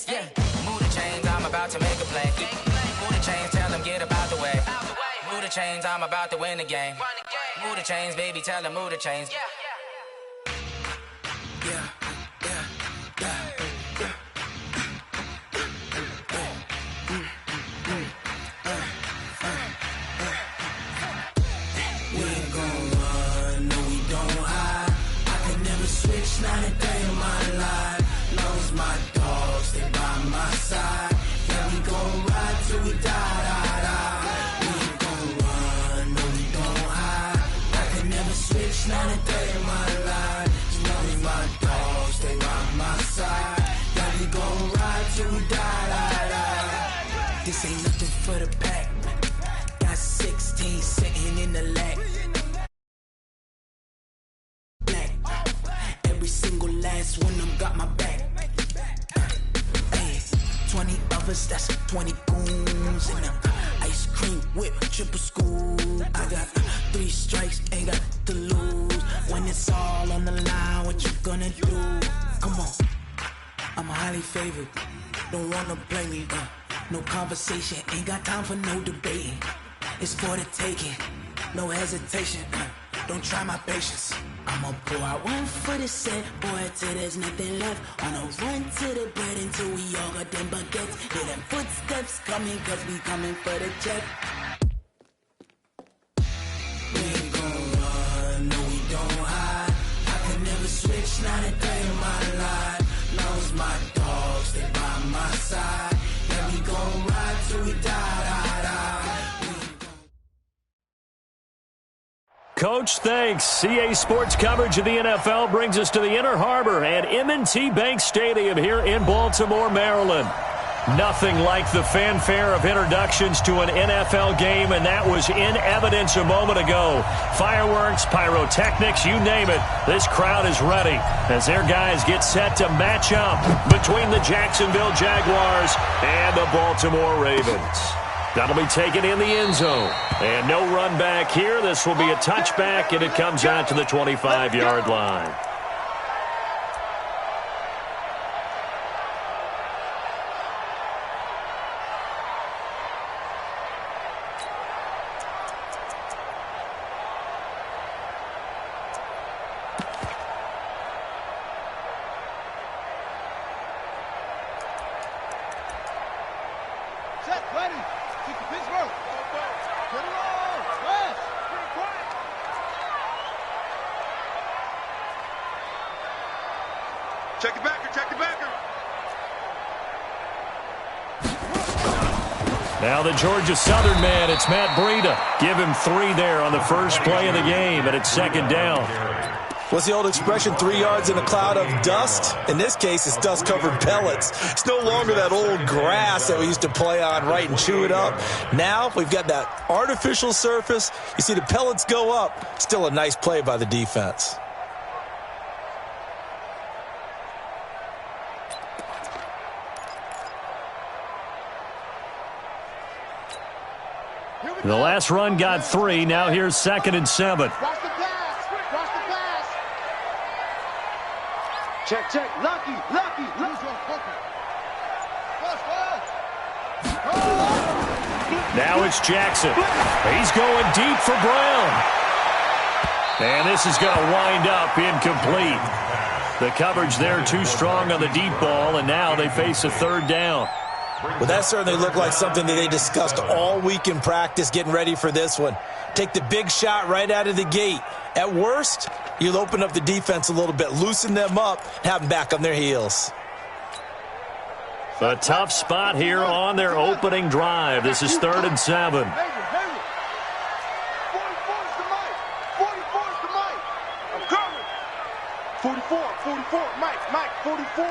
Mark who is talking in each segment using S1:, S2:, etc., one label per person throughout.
S1: Yeah. Move the chains, I'm about to make a play. Move the chains, tell them get about the way. Move the chains, I'm about to win the game. Move the chains, baby, tell them move the chains. Yeah.
S2: Not a day in my life. Long as my dogs stay by my side. Yeah, we gon' ride till we die, die, die. We ain't gon' run, no, we don't hide. I can never switch, not a day in my life. As long as my dogs stay by my side. Yeah, we gon' ride till we die, die, die. This ain't nothing for the pack. Got 16 sitting in the lap. Single last one, them got my back. Hey, 20 of us, that's 20 goons. And ice cream whip, triple scoop. I got 3 strikes, ain't got to lose. When it's all on the line, what you gonna do? Come on, I'm highly favored. Don't wanna play me, no conversation. Ain't got time for no debating. It's for the taking, no hesitation. Don't try my patience. I'ma pour out one for the set, boy, till there's nothing left. On a run to the bread until we all got them baguettes. Hear them footsteps coming, cause we coming for the check. We ain't gon' run, no, we don't hide. I can never switch, not a day in my life. Long as my dogs stay by my side. Yeah, we gon' ride till we die, die, die.
S3: Coach, thanks. CA Sports coverage of the NFL brings us to the Inner Harbor at M&T Bank Stadium here in Baltimore, Maryland. Nothing like the fanfare of introductions to an NFL game, and that was in evidence a moment ago. Fireworks, pyrotechnics, you name it. This crowd is ready as their guys get set to match up between the Jacksonville Jaguars and the Baltimore Ravens. That'll be taken in the end zone. And no run back here. This will be a touchback, and it comes out to the 25-yard line.
S4: Check it backer, check it backer.
S3: Now the Georgia Southern man, it's Matt Breida. Give him 3 there on the first play of the game, and it's second down.
S5: What's the old expression, 3 yards in a cloud of dust? In this case, it's dust-covered pellets. It's no longer that old grass that we used to play on, right, and chew it up. Now we've got that artificial surface. You see the pellets go up. Still a nice play by the defense.
S3: The last run got 3. Now here's 2nd and 7.
S4: Watch the pass. Watch the pass. Check. Lucky.
S3: Now it's Jackson. He's going deep for Brown. And this is going to wind up incomplete. The coverage there too strong on the deep ball, and now they face a 3rd down.
S5: Well, that certainly looked like something that they discussed all week in practice, getting ready for this one. Take the big shot right out of the gate. At worst, you'll open up the defense a little bit, loosen them up, have them back on their heels.
S3: A tough spot here on their opening drive. This is 3rd and 7.
S4: 44's the mic. 44's the mic. I'm coming. 44, Mike, 44.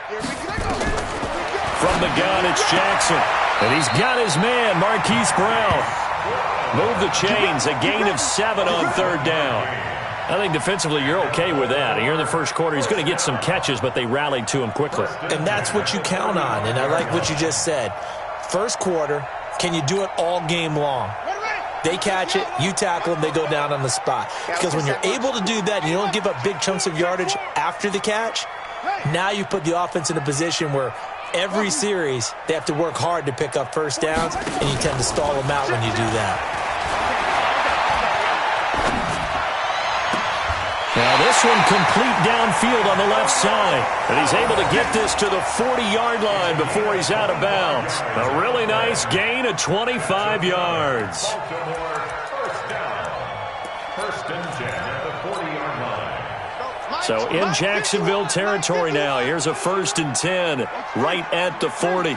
S4: Here we go.
S3: From the gun, it's Jackson. And he's got his man, Marquise Brown. Move the chains, a gain of 7 on 3rd down. I think defensively you're okay with that. Here in the first quarter, he's going to get some catches, but they rallied to him quickly.
S5: And that's what you count on, and I like what you just said. First quarter, can you do it all game long? They catch it, you tackle them, they go down on the spot. Because when you're able to do that and you don't give up big chunks of yardage after the catch, now you put the offense in a position where Every series, they have to work hard to pick up first downs, and you tend to stall them out when you do that.
S3: Now this one complete downfield on the left side. And he's able to get this to the 40-yard line before he's out of bounds. A really nice gain of 25 yards. So in Jacksonville territory now. Here's a 1st and 10 right at the 40.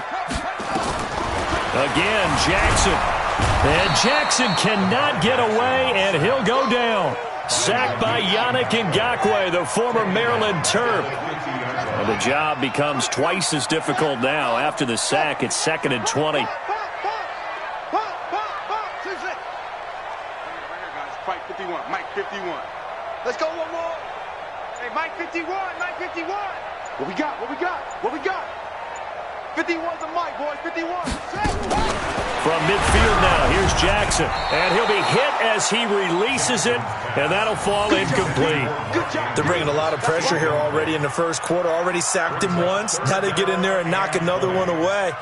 S3: Again, Jackson. And Jackson cannot get away, and he'll go down. Sacked by Yannick Ngakoue, the former Maryland Terp. And the job becomes twice as difficult now. After the sack, it's 2nd and 20.
S4: Fight 51, Mike 51. Let's go one more. Hey, Mike 51, Mike 51. What we got? What we got? What we got? 51's a Mike, boys. 51.
S3: From midfield now, here's Jackson. And he'll be hit as he releases it, and that'll fall incomplete.
S5: They're bringing a lot of pressure here already in the first quarter. Already sacked him once. Now they get in there and knock another one away.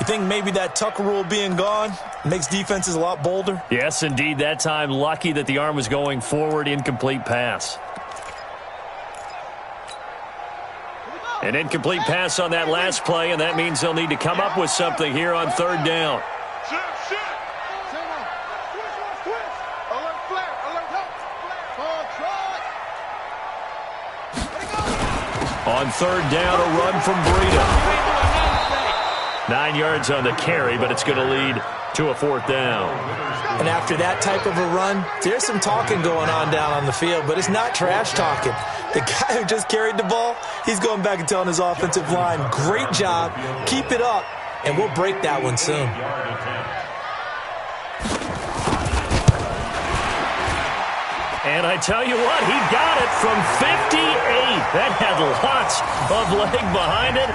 S5: You think maybe that Tucker rule being gone makes defenses a lot bolder?
S3: Yes, indeed. That time, lucky that the arm was going forward. Incomplete pass. An incomplete pass on that last play, and that means they'll need to come up with something here on 3rd down. On 3rd down, a run from Breida. 9 yards on the carry, but it's going to lead to a 4th down.
S5: And after that type of a run, there's some talking going on down on the field, but it's not trash talking. The guy who just carried the ball, he's going back and telling his offensive line, great job, keep it up, and we'll break that one soon.
S3: And I tell you what, he got it from 58. That had lots of leg behind it.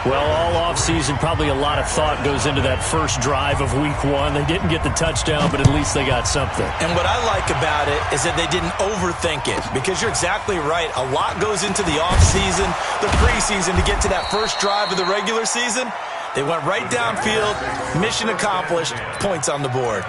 S3: Well, all offseason, probably a lot of thought goes into that first drive of Week 1. They didn't get the touchdown, but at least they got something.
S5: And what I like about it is that they didn't overthink it, because you're exactly right. A lot goes into the offseason, the preseason, to get to that first drive of the regular season. They went right downfield, mission accomplished, points on the board.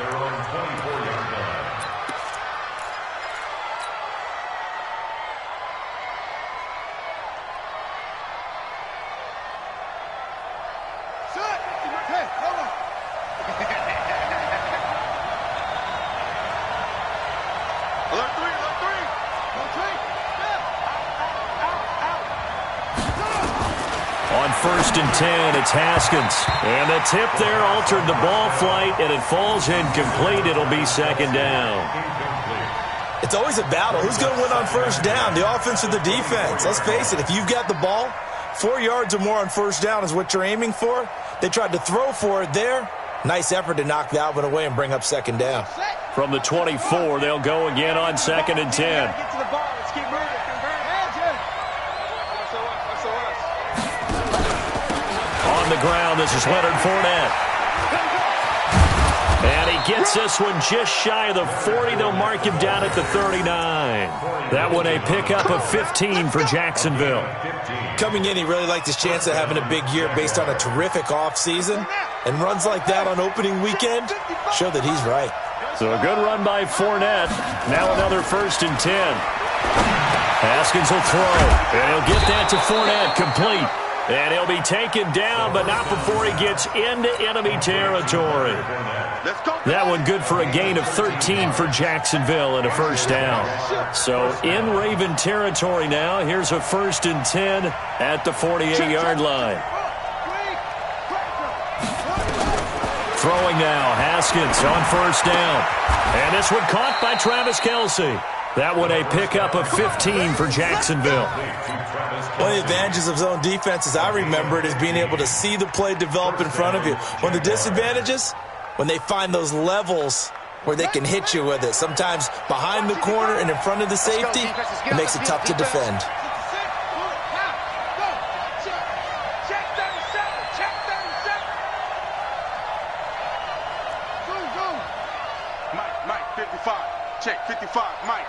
S3: On 1st and 10, it's Haskins. And the tip there altered the ball flight, and it falls incomplete. It'll be 2nd down.
S5: It's always a battle. Who's going to win on 1st down, the offense or the defense? Let's face it, if you've got the ball, 4 yards or more on 1st down is what you're aiming for. They tried to throw for it there. Nice effort to knock that one away and bring up 2nd down.
S3: From the 24, they'll go again on 2nd and 10. On the ground, this is Leonard Fournette. And he gets this one just shy of the 40. They'll mark him down at the 39. That one a pickup of 15 for Jacksonville.
S5: Coming in, he really liked his chance of having a big year based on a terrific offseason. And runs like that on opening weekend show that he's right.
S3: So a good run by Fournette. Now another 1st and 10. Haskins will throw. And he'll get that to Fournette, complete. And he'll be taken down, but not before he gets into enemy territory. That one good for a gain of 13 for Jacksonville and a 1st down. So in Raven territory now, here's a 1st and 10 at the 48-yard line. Throwing now, Haskins on 1st down. And this one caught by Travis Kelce. That one a pickup of 15 for Jacksonville.
S5: One of the advantages of zone defense, as I remember it, is being able to see the play develop in front of you. One of the disadvantages, when they find those levels where they can hit you with it. Sometimes behind the corner and in front of the safety, it makes it tough to defend.
S4: Mike, 55. Check, 55, Mike.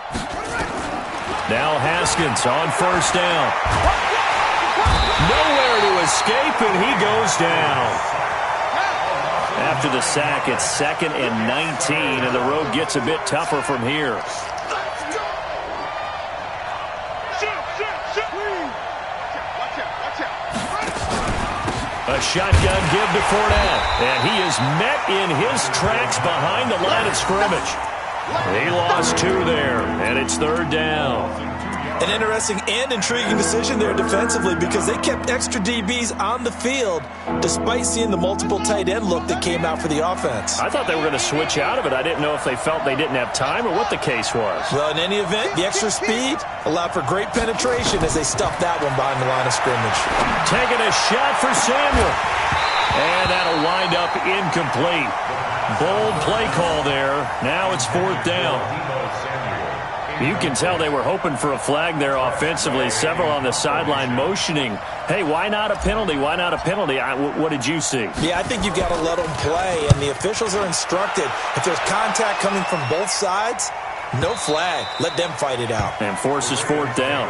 S3: Now Haskins on 1st down. Nowhere to escape, and he goes down. After the sack, it's 2nd and 19, and the road gets a bit tougher from here. A shotgun give to Fournette, and he is met in his tracks behind the line of scrimmage. He lost 2 there, and it's 3rd down.
S5: An interesting and intriguing decision there defensively because they kept extra DBs on the field despite seeing the multiple tight end look that came out for the offense.
S3: I thought they were going to switch out of it. I didn't know if they felt they didn't have time or what the case was.
S5: Well, in any event, the extra speed allowed for great penetration as they stuffed that one behind the line of scrimmage.
S3: Taking a shot for Samuel. And that'll wind up incomplete. Bold play call there. Now it's 4th down. You can tell they were hoping for a flag there offensively. Several on the sideline motioning, hey, why not a penalty? Why not a penalty? What did you see?
S5: Yeah, I think you've got to let them play, and the officials are instructed. If there's contact coming from both sides, no flag. Let them fight it out.
S3: And forces 4th down.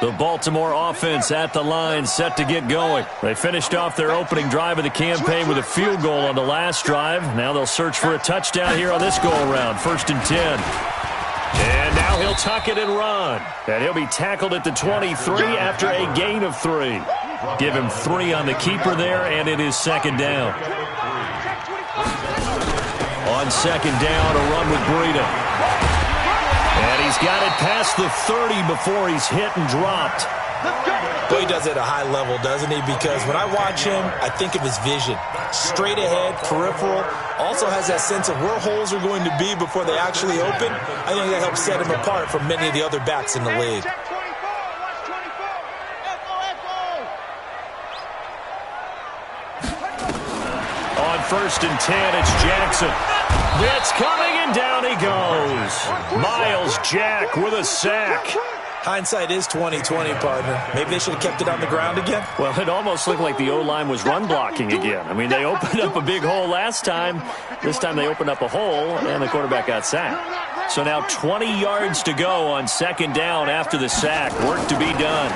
S3: The Baltimore offense at the line, set to get going. They finished off their opening drive of the campaign with a field goal on the last drive. Now they'll search for a touchdown here on this go-around. 1st and 10. And now he'll tuck it and run. And he'll be tackled at the 23 after a gain of 3. Give him 3 on the keeper there, and it is 2nd down. On 2nd down, a run with Breida. And he's got it past the 30 before he's hit and dropped.
S5: Well, he does it at a high level, doesn't he? Because when I watch him, I think of his vision. Straight ahead, peripheral. Also has that sense of where holes are going to be before they actually open. I think that helps set him apart from many of the other backs in the league.
S3: On 1st and 10, it's Jackson. Blitz coming, and down he goes. Miles Jack with a sack.
S5: Hindsight is 20/20, partner. Maybe they should have kept it on the ground again.
S3: Well, it almost looked like the O-line was run blocking again. I mean, they opened up a big hole last time. This time they opened up a hole, and the quarterback got sacked. So now 20 yards to go on 2nd down after the sack. Work to be done.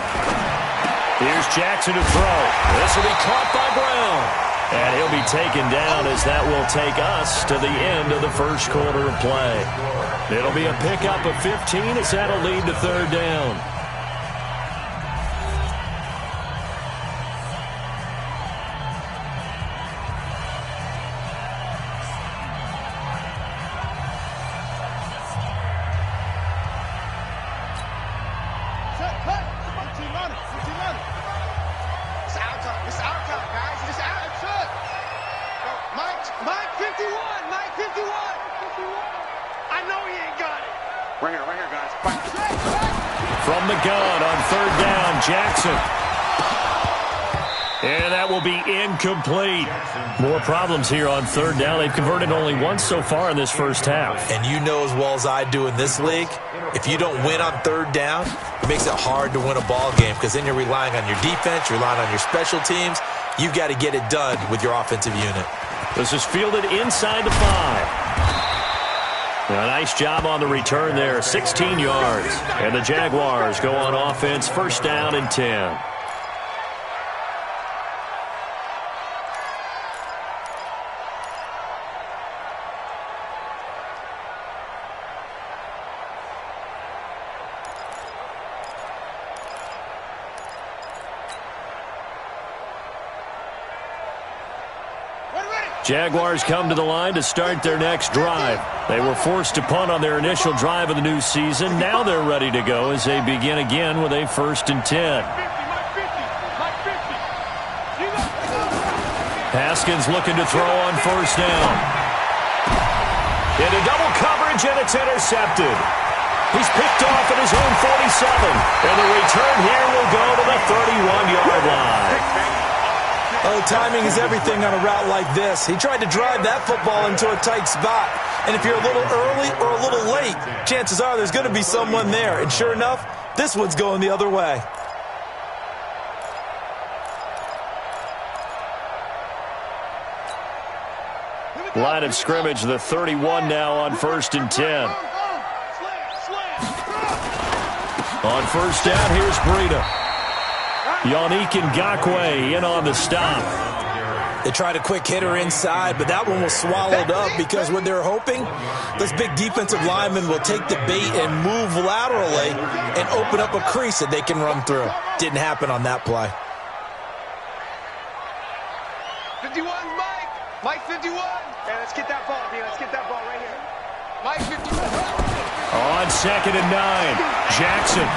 S3: Here's Jackson to throw. This will be caught by Brown. And he'll be taken down as that will take us to the end of the 1st quarter of play. It'll be a pickup of 15 as that'll lead to 3rd down. From the gun on 3rd down, Jackson. And that will be incomplete. More problems here on 3rd down. They've converted only once so far in this first half.
S5: And you know as well as I do in this league, if you don't win on 3rd down, it makes it hard to win a ball game because then you're relying on your defense, you're relying on your special teams. You've got to get it done with your offensive unit.
S3: This is fielded inside the 5. A nice job on the return there, 16 yards. And the Jaguars go on offense, 1st down and 10. Jaguars come to the line to start their next drive. They were forced to punt on their initial drive of the new season. Now they're ready to go as they begin again with a 1st and 10. Haskins looking to throw on 1st down. Into double coverage, and it's intercepted. He's picked off at his own 47. And the return here will go to the 31-yard line.
S5: Oh, timing is everything on a route like this. He tried to drive that football into a tight spot. And if you're a little early or a little late, chances are there's going to be someone there. And sure enough, this one's going the other way.
S3: Line of scrimmage, the 31 now on 1st and 10. On first down, here's Breida. Yannick Ngakoue in on the stop.
S5: They tried a quick hitter inside, but that one was swallowed up because what they're hoping, this big defensive lineman will take the bait and move laterally and open up a crease that they can run through. Didn't happen on that play.
S4: 51's Mike. Mike 51. Hey, let's get that ball, D. Let's get that ball right here. Mike 51.
S3: On 2nd and 9, Jackson.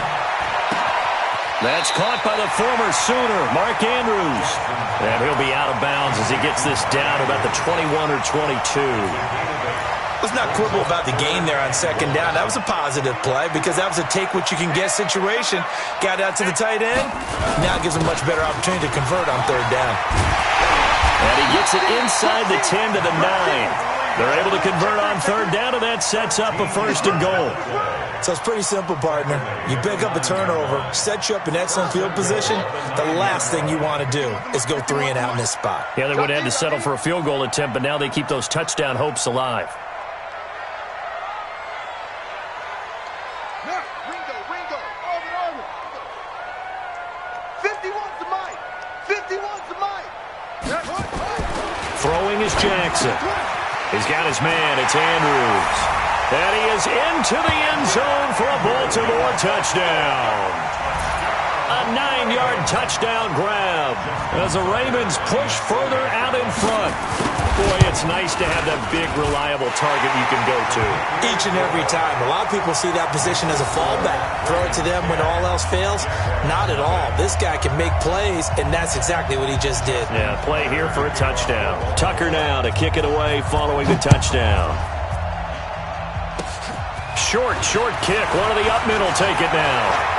S3: That's caught by the former Sooner, Mark Andrews. And he'll be out of bounds as he gets this down about the 21 or 22.
S5: Let's not quibble about the gain there on 2nd down. That was a positive play because that was a take-what-you-can-get situation. Got out to the tight end. Now it gives him much better opportunity to convert on 3rd down.
S3: And he gets it inside the 10 to the 9. They're able to convert on 3rd down, and that sets up a 1st and goal.
S5: So it's pretty simple, partner. You pick up a turnover, set you up in excellent field position. The last thing you want to do is go 3 and out in this spot.
S3: Yeah, they would have had to settle for a field goal attempt, but now they keep those touchdown hopes alive.
S4: Ringo. Over. 51's the Mike. 51's the Mike.
S3: Throwing is Jackson. He's got his man. It's Andrews. And he is into the end zone for a Baltimore touchdown. A 9-yard touchdown grab as the Ravens push further out in front. Boy, it's nice to have that big, reliable target you can go to.
S5: Each and every time. A lot of people see that position as a fallback. Throw it to them when all else fails. Not at all. This guy can make plays, and that's exactly what he just did.
S3: Yeah, play here for a touchdown. Tucker now to kick it away following the touchdown. Short kick. One of the up men will take it now.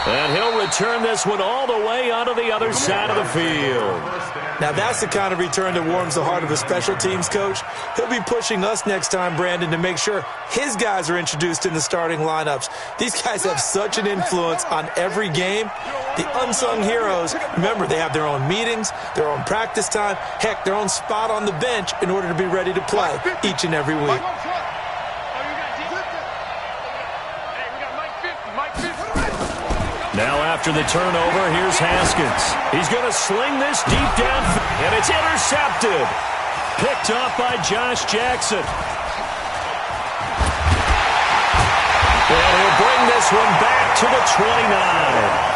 S3: And he'll return this one all the way onto the other side of the field.
S5: Now that's the kind of return that warms the heart of a special teams coach. He'll be pushing us next time, Brandon, to make sure his guys are introduced in the starting lineups. These guys have such an influence on every game. The unsung heroes, remember, they have their own meetings, their own practice time, heck, their own spot on the bench in order to be ready to play each and every week.
S3: Now after the turnover, here's Haskins. He's going to sling this deep down, and it's intercepted. Picked off by Josh Jackson. And he'll bring this one back to the 29.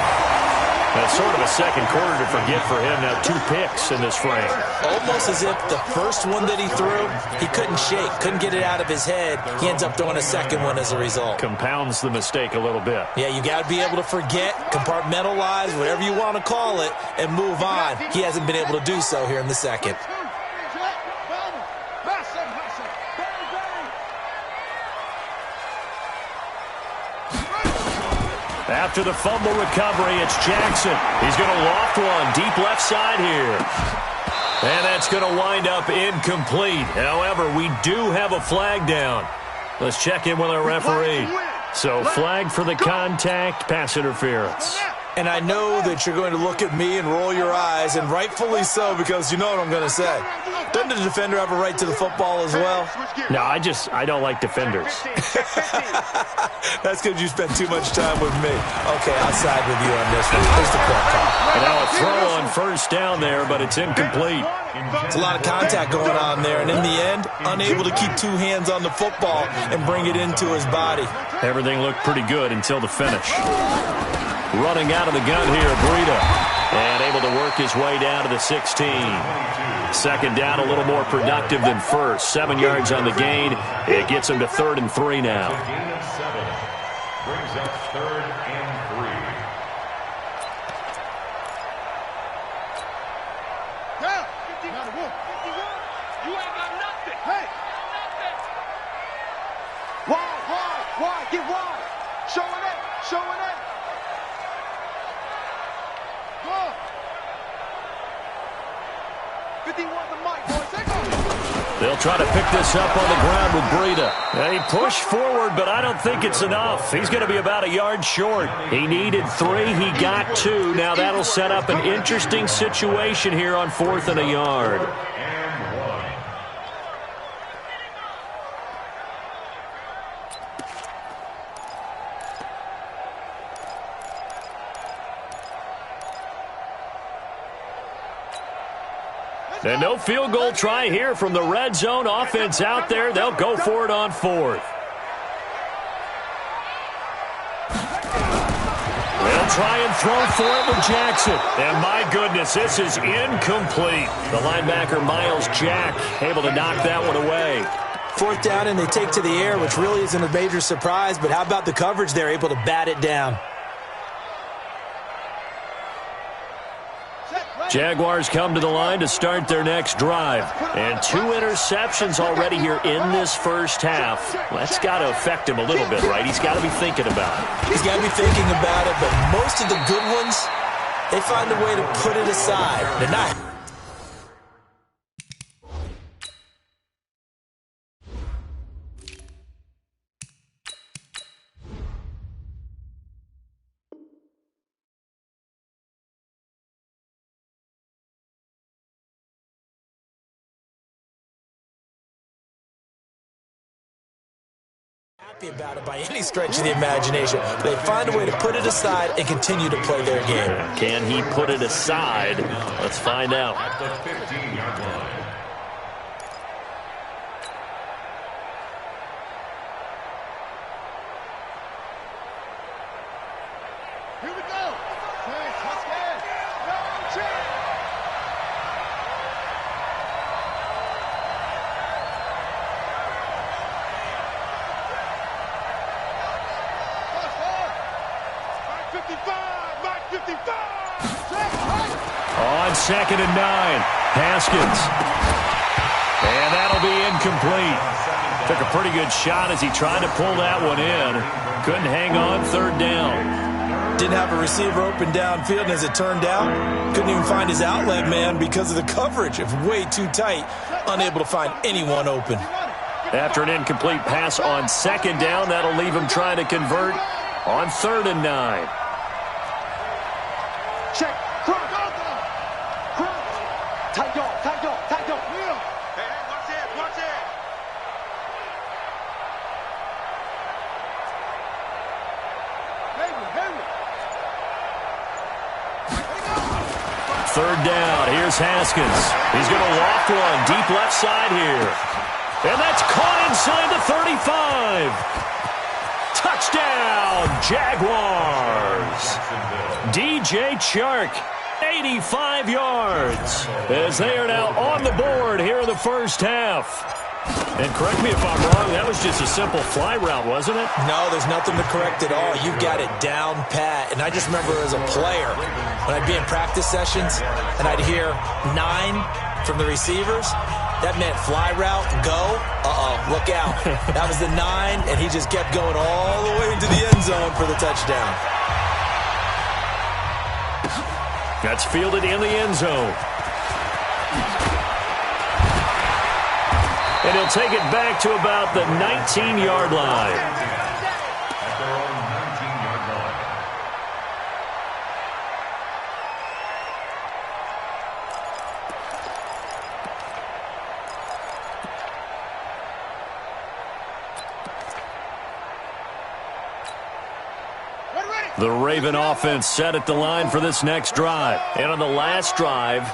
S3: That's sort of a second quarter to forget for him. Now 2 picks in this frame.
S5: Almost as if the first one that he threw, he couldn't shake, couldn't get it out of his head. He ends up throwing a second one as a result.
S3: Compounds the mistake a little bit.
S5: Yeah, you got to be able to forget, compartmentalize, whatever you want to call it, and move on. He hasn't been able to do so here in the second.
S3: After the fumble recovery, it's Jackson. He's going to loft one deep left side here. And that's going to wind up incomplete. However, we do have a flag down. Let's check in with our referee. So, flag for the contact, pass interference.
S5: And I know that you're going to look at me and roll your eyes, and rightfully so, because you know what I'm going to say. Doesn't the defender have a right to the football as well?
S3: No, I don't like defenders.
S5: That's because you spend too much time with me. Okay, I'll side with you on this one. Here's the call.
S3: And now a throw on first down there, but it's incomplete.
S5: It's a lot of contact going on there, and in the end, unable to keep 2 hands on the football and bring it into his body.
S3: Everything looked pretty good until the finish. Running out of the gun here, Breida. And able to work his way down to the 16. Second down, a little more productive than first. 7 yards on the gain. It gets him to 3rd and 3 now.
S6: Gain of 7. Brings up 3rd and 3.
S4: Yeah, 51. You ain't got nothing. Hey. Wide. Get wide. Showing it. 51 the mic, boys. Take off.
S3: They'll try to pick this up on the ground with Breida. He pushed forward, but I don't think it's enough. He's going to be about a yard short. He needed 3. He got 2. Now that'll set up an interesting situation here on 4th and a yard. And no field goal try here from the red zone offense out there. They'll go for it on 4th. They'll try and throw for it with Jackson. And my goodness, this is incomplete. The linebacker, Miles Jack, able to knock that one away.
S5: 4th down, and they take to the air, which really isn't a major surprise. But how about the coverage? They're able to bat it down.
S3: Jaguars come to the line to start their next drive. And 2 interceptions already here in this first half. That's got to affect him a little bit, right? He's got to be thinking about it.
S5: He's got to be thinking about it, but most of the good ones, they find a way to put it aside. They're not. About it by any stretch of the imagination. They find a way to put it aside and continue to play their game.
S3: Can he put it aside? Let's find out.
S6: At the 15-yard line.
S4: Here we go. Let's get no chance.
S3: On 2nd and 9, Haskins. And that'll be incomplete. Took a pretty good shot as he tried to pull that one in. Couldn't hang on 3rd down.
S5: Didn't have a receiver open downfield, and as it turned out, couldn't even find his outlet man because of the coverage. It's way too tight, unable to find anyone open.
S3: After an incomplete pass on 2nd down, that'll leave him trying to convert on 3rd and 9.
S4: Check. Crunch. Tight dog. Wheel. Hey, watch it. Henry.
S3: 3rd down. Here's Haskins. He's going to loft one deep left side here. And that's caught inside the 35. Touchdown, Jaguars. DJ Chark, 85 yards, as they are now on the board here in the first half. And correct me if I'm wrong, that was just a simple fly route, wasn't it?
S5: No, there's nothing to correct at all. You've got it down pat. And I just remember as a player, when I'd be in practice sessions and I'd hear 9 from the receivers, that meant fly route, go, look out. That was the 9, and he just kept going all the way into the end zone for the touchdown.
S3: That's fielded in the end zone. And he'll take it back to about the 19-yard line.
S6: At their own 19-yard line.
S3: The Raven offense set at the line for this next drive. And on the last drive,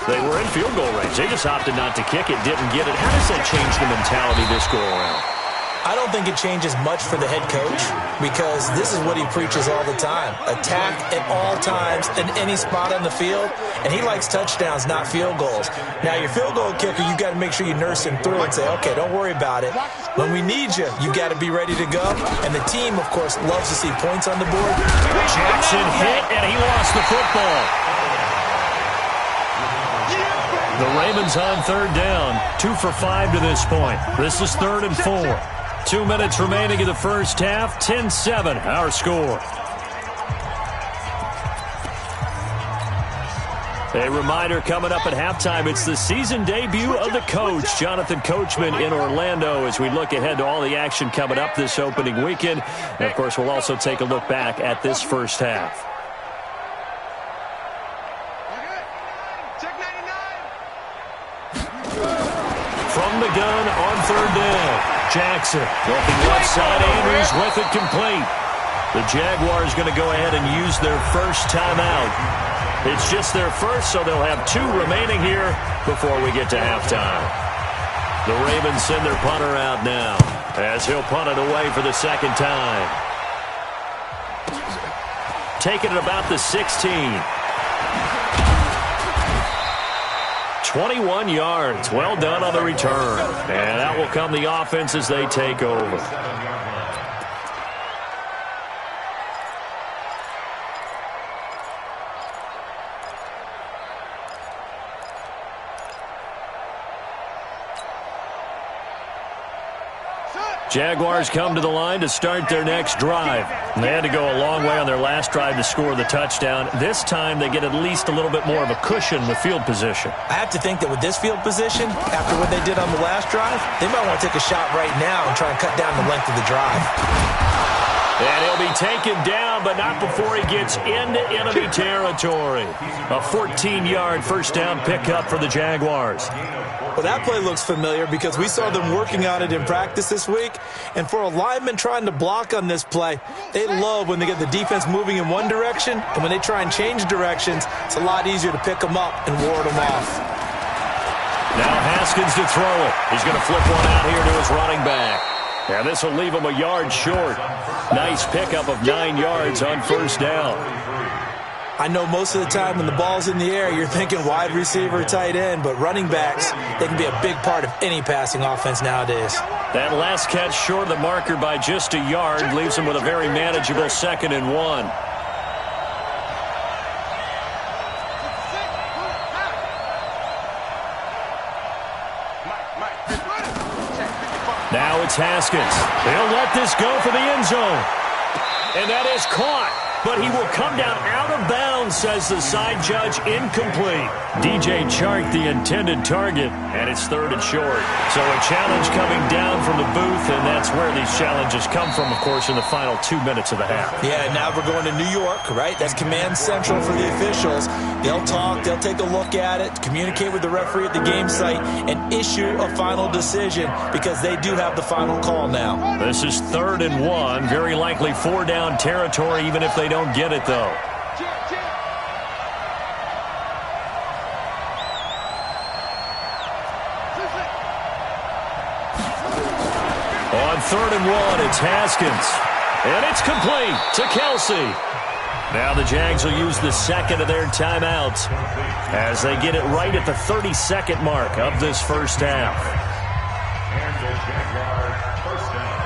S3: they were in field goal range. They just opted not to kick it, didn't get it. How does that change the mentality this go around?
S5: I don't think it changes much for the head coach because this is what he preaches all the time. Attack at all times in any spot on the field, and he likes touchdowns, not field goals. Now, your field goal kicker, you got to make sure you nurse him through and say, okay, don't worry about it. When we need you, you got to be ready to go. And the team, of course, loves to see points on the board.
S3: Jackson hit, and he lost the football. The Ravens on 3rd down, 2 for 5 to this point. This is 3rd and 4. 2 minutes remaining in the first half, 10-7, our score. A reminder coming up at halftime, it's the season debut of the coach, Jonathan Coachman, in Orlando, as we look ahead to all the action coming up this opening weekend. And, of course, we'll also take a look back at this first half. From the gun on third down, Jackson looking left side, Andrews with it complete. The Jaguars going to go ahead and use their first timeout. It's just their first, so they'll have 2 remaining here before we get to halftime. The Ravens send their punter out now as he'll punt it away for the second time. Taking it about the 16. 21 yards. Well done on the return. And out will come the offense as they take over. Jaguars come to the line to start their next drive. They had to go a long way on their last drive to score the touchdown. This time they get at least a little bit more of a cushion with field position.
S5: I have to think that with this field position, after what they did on the last drive, they might want to take a shot right now and try and cut down the length of the drive.
S3: And he'll be taken down, but not before he gets into enemy territory. A 14-yard first down pickup for the Jaguars.
S5: Well, that play looks familiar because we saw them working on it in practice this week. And for a lineman trying to block on this play, they love when they get the defense moving in one direction. And when they try and change directions, it's a lot easier to pick them up and ward them off.
S3: Now Haskins to throw it. He's going to flip one out here to his running back. And this will leave him a yard short. Nice pickup of 9 yards on first down.
S5: I know most of the time when the ball's in the air, you're thinking wide receiver, tight end, but running backs, they can be a big part of any passing offense nowadays.
S3: That last catch short of the marker by just a yard leaves him with a very manageable 2nd and 1. Now it's Haskins. He'll let this go for the end zone. And that is caught. But he will come down out of bounds, says the side judge. Incomplete. DJ Chark, the intended target, and it's 3rd and short. So a challenge coming down from the booth, and that's where these challenges come from, of course, in the final 2 minutes of the half.
S5: Yeah, now we're going to New York, right? That's command central for the officials. They'll talk, they'll take a look at it, communicate with the referee at the game site, and issue a final decision because they do have the final call now.
S3: This is 3rd and 1, very likely 4-down territory, even if they don't get it, though. On 3rd and 1, it's Haskins. And it's complete to Kelsey. Now the Jags will use the 2nd of their timeouts as they get it right at the 32nd mark of this first half.
S6: And the Jaguars first down.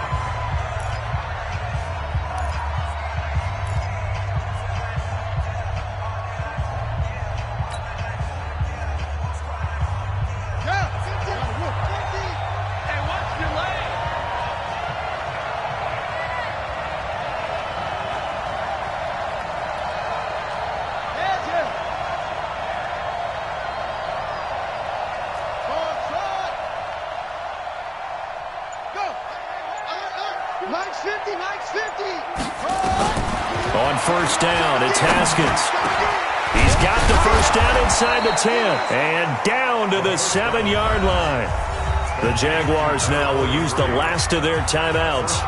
S3: On first down, it's Haskins. He's got the first down inside the 10 and down to the 7-yard line. The Jaguars now will use the last of their timeouts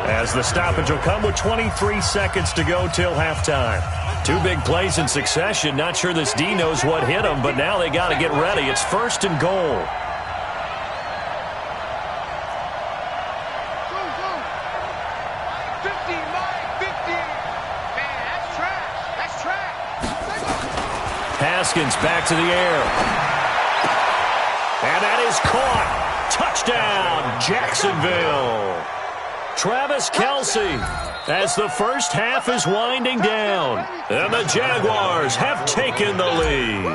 S3: as the stoppage will come with 23 seconds to go till halftime. 2 big plays in succession. Not sure this D knows what hit him, but now they got to get ready. It's 1st and goal. Haskins back to the air. And that is caught. Touchdown, Jacksonville. Travis Kelce as the first half is winding down. And the Jaguars have taken the lead.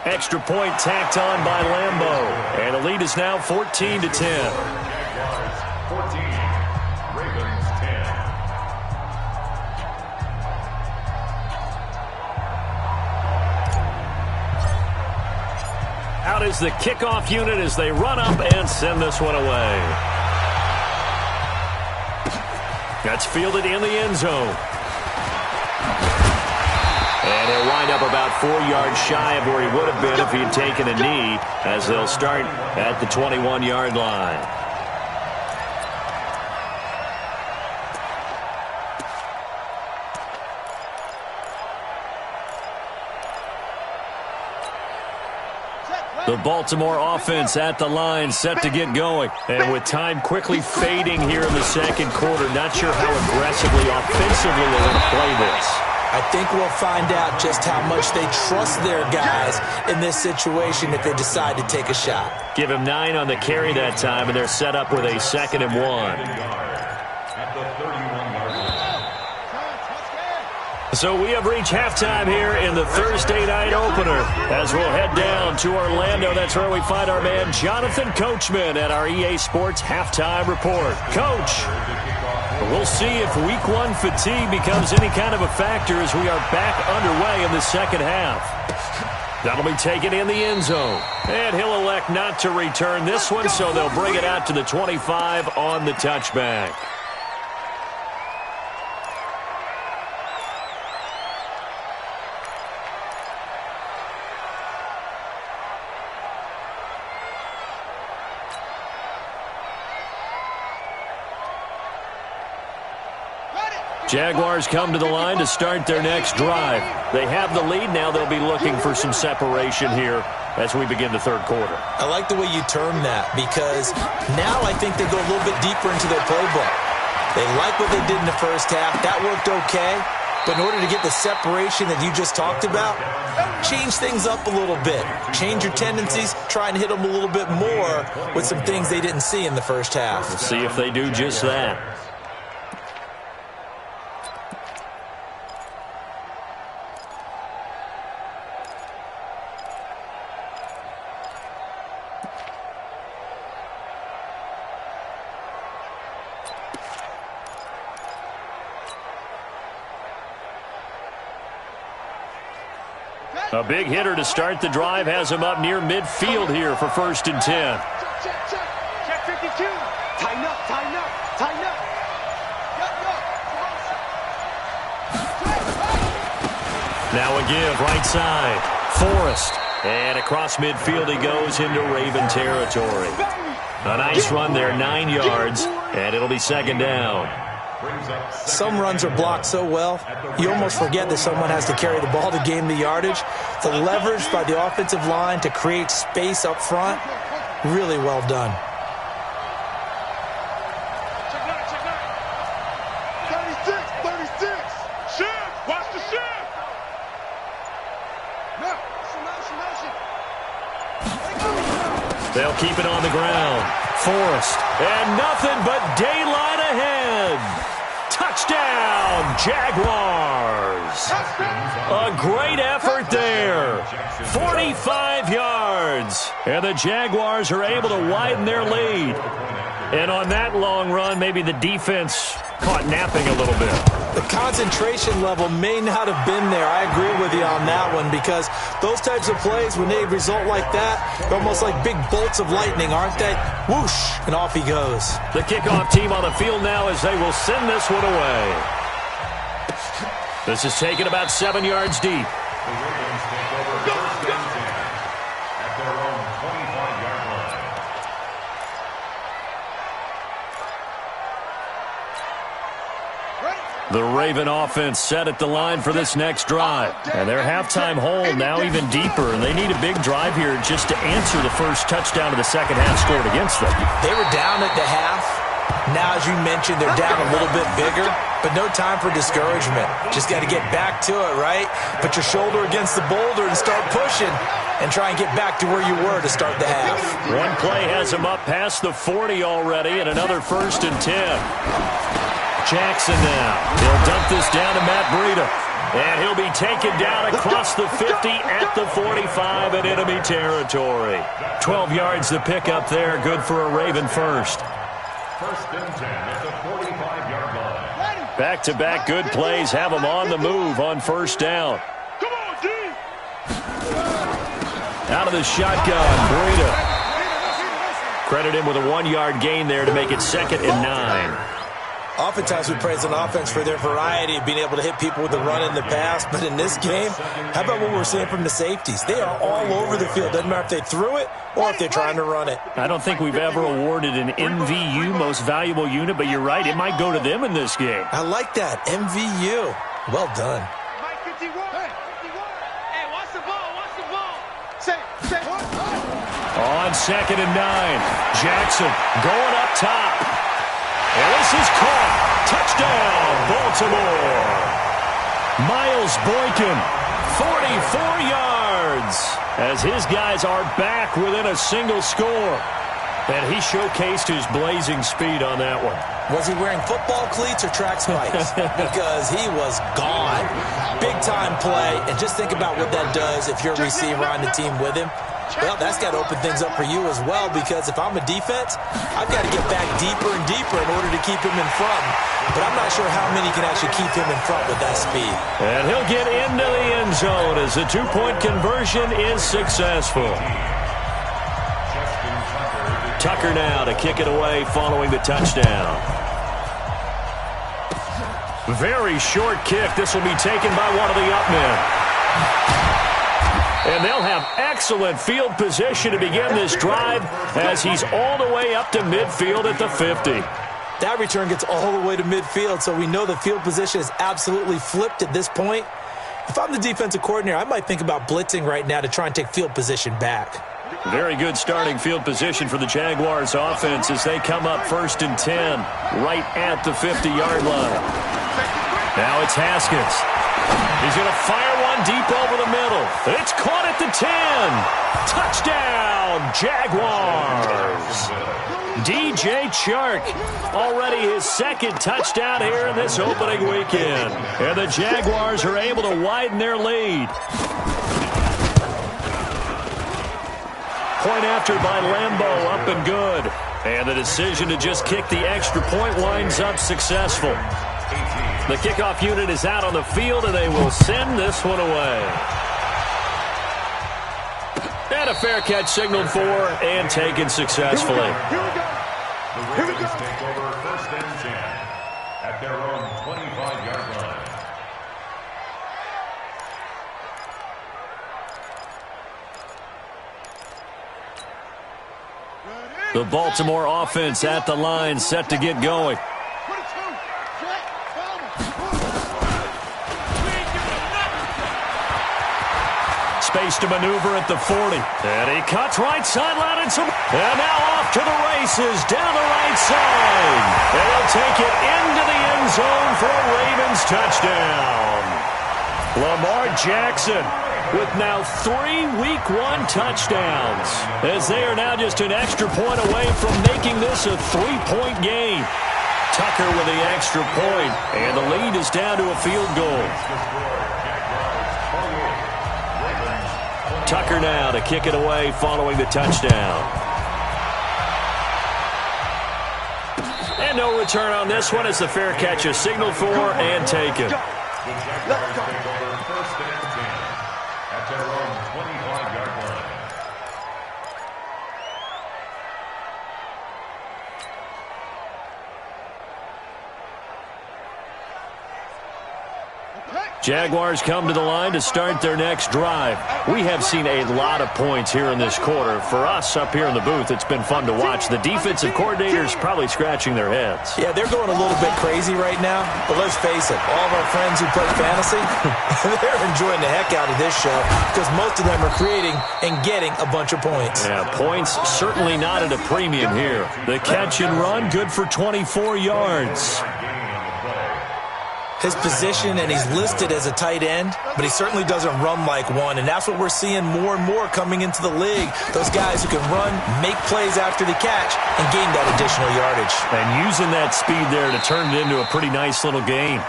S3: Extra point tacked on by Lambeau. And the lead is now 14-10.
S6: Jaguars 14, Ravens 10.
S3: out is the kickoff unit as they run up and send this one away. That's fielded in the end zone. And he'll wind up about 4 yards shy of where he would have been if he had taken a knee, as they'll start at the 21-yard line. The Baltimore offense at the line, set to get going. And with time quickly fading here in the second quarter, not sure how aggressively, offensively they're going to play this.
S5: I think we'll find out just how much they trust their guys in this situation if they decide to take a shot.
S3: Give him 9 on the carry that time, and they're set up with a 2nd and 1. So we have reached halftime here in the Thursday night opener as we'll head down to Orlando. That's where we find our man Jonathan Coachman at our EA Sports Halftime Report. Coach, we'll see if Week 1 fatigue becomes any kind of a factor as we are back underway in the second half. That'll be taken in the end zone. And he'll elect not to return this one, so they'll bring it out to the 25 on the touchback. Jaguars come to the line to start their next drive. They have the lead. Now they'll be looking for some separation here as we begin the third quarter.
S5: I like the way you term that because now I think they go a little bit deeper into their playbook. They like what they did in the first half. That worked okay. But in order to get the separation that you just talked about, change things up a little bit. Change your tendencies. Try and hit them a little bit more with some things they didn't see in the first half.
S3: We'll see if they do just that. A big hitter to start the drive has him up near midfield here for 1st and 10.
S4: Check 52. Tighten up, tighten up, tighten up.
S3: Now a give, right side. Forrest. And across midfield he goes into Raven territory. A nice run there, 9 yards, and it'll be 2nd down.
S5: Some runs are blocked so well, you almost forget that someone has to carry the ball to gain the yardage. The leverage by the offensive line to create space up front, really well done.
S4: Check 36. Shift. Watch the shift.
S3: They'll keep it on the ground. Forrest. And nothing but daylight ahead. Touchdown, Jaguars. A great effort there. 45 yards. And the Jaguars are able to widen their lead. And on that long run, maybe the defense caught napping a little bit.
S5: The concentration level may not have been there. I agree with you on that one because those types of plays, when they result like that, they're almost like big bolts of lightning, aren't they? Whoosh, and off he goes.
S3: The kickoff team on the field now as they will send this one away. This is taken about 7 yards deep. The Raven offense set at the line for this next drive. And their halftime hole now even deeper. And they need a big drive here just to answer the first touchdown of the second half scored against them.
S5: They were down at the half. Now, as you mentioned, they're down a little bit bigger. But no time for discouragement. Just got to get back to it, right? Put your shoulder against the boulder and start pushing. And try and get back to where you were to start the half.
S3: One play has them up past the 40 already. And another 1st and 10. Jackson now. He'll dump this down to Matt Breida. And he'll be taken down across the 50 at the 45 in enemy territory. 12 yards to pick up there. Good for a Raven first.
S6: 1st and 10 at the 45-yard line.
S3: Back-to-back good plays have them on the move on 1st down.
S4: Come on, D.
S3: Out of the shotgun, Breida. Credit him with a 1-yard gain there to make it 2nd and 9.
S5: Oftentimes we praise an offense for their variety of being able to hit people with the run and the pass, but in this game, how about what we're seeing from the safeties? They are all over the field. Doesn't matter if they threw it or if they're trying to run it.
S3: I don't think we've ever awarded an MVU, most valuable unit, but you're right, it might go to them in this game.
S5: I like that, MVU. Well done.
S4: Mike 51. Hey, watch the ball. Watch the ball. Say what?
S3: On 2nd and 9, Jackson going up top. And this is caught. Touchdown, Baltimore. Miles Boykin, 44 yards, as his guys are back within a single score. And he showcased his blazing speed on that one.
S5: Was he wearing football cleats or track spikes? Because he was gone. Big-time play. And just think about what that does if you're a receiver on the team with him. Well, that's got to open things up for you as well, because if I'm a defense, I've got to get back deeper and deeper in order to keep him in front. But I'm not sure how many can actually keep him in front with that speed.
S3: And he'll get into the end zone as the 2-point conversion is successful. Tucker now to kick it away following the touchdown. Very short kick. This will be taken by one of the up men. And they'll have excellent field position to begin this drive as he's all the way up to midfield at the 50.
S5: That return gets all the way to midfield, so we know the field position is absolutely flipped at this point. If I'm the defensive coordinator, I might think about blitzing right now to try and take field position back.
S3: Very good starting field position for the Jaguars offense as they come up 1st and 10 right at the 50-yard line. Now it's Haskins. He's going to fire one deep over the middle. It's caught at the 10. Touchdown, Jaguars. DJ Chark, already his 2nd touchdown here in this opening weekend. And the Jaguars are able to widen their lead. Point after by Lambeau, up and good. And the decision to just kick the extra point winds up successful. The kickoff unit is out on the field, and they will send this one away. And a fair catch signaled for and taken successfully.
S6: The Ravens take over 1st and 10 at their own 25-yard line.
S3: The Baltimore offense at the line, set to get going. Space to maneuver at the 40. And he cuts right sideline and now off to the races down the right side. And he'll take it into the end zone for a Ravens touchdown. Lamar Jackson with now 3 Week 1 touchdowns, as they are now just an extra point away from making this a 3-point game. Tucker with the extra point, and the lead is down to a field goal. Tucker now to kick it away following the touchdown. And no return on this one as the fair catch is signaled for and taken.
S6: The Jaguars take over 1st and 10 at their own 25-yard line.
S3: Jaguars come to the line to start their next drive. We have seen a lot of points here in this quarter. For us up here in the booth, it's been fun to watch. The defensive coordinators probably scratching their heads.
S5: Yeah, they're going a little bit crazy right now. But let's face it, all of our friends who play fantasy, they're enjoying the heck out of this show because most of them are creating and getting a bunch of points.
S3: Yeah, points certainly not at a premium here. The catch and run, good for 24 yards.
S5: His position, and he's listed as a tight end, but he certainly doesn't run like one, and that's what we're seeing more and more coming into the league. Those guys who can run, make plays after the catch, and gain that additional yardage.
S3: And using that speed there to turn it into a pretty nice little gain.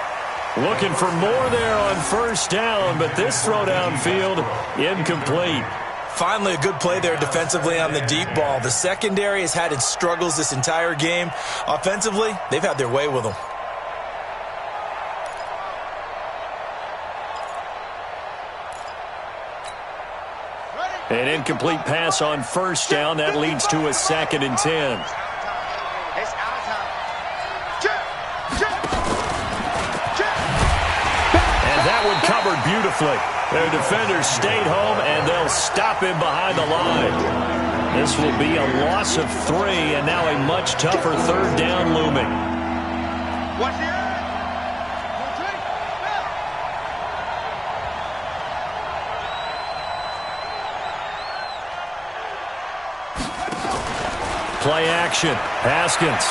S3: Looking for more there on 1st down, but this throw downfield, incomplete.
S5: Finally, a good play there defensively on the deep ball. The secondary has had its struggles this entire game. Offensively, they've had their way with them.
S3: An incomplete pass on first down. That leads to a 2nd and 10. And that one covered beautifully. Their defenders stayed home, and they'll stop him behind the line. This will be a loss of 3, and now a much tougher 3rd down looming.
S4: Watch the
S3: Play action. Haskins.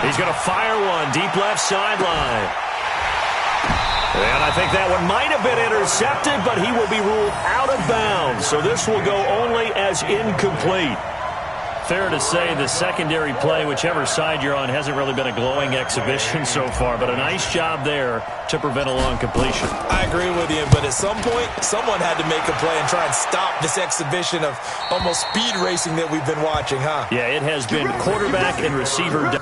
S3: He's going to fire one deep left sideline. And I think that one might have been intercepted, but he will be ruled out of bounds. So this will go only as incomplete. Fair to say the secondary play, whichever side you're on, hasn't really been a glowing exhibition so far, but a nice job there to prevent a long completion.
S5: I agree with you, but at some point, someone had to make a play and try and stop this exhibition of almost speed racing that we've been watching, huh?
S3: Yeah, it has been quarterback and receiver.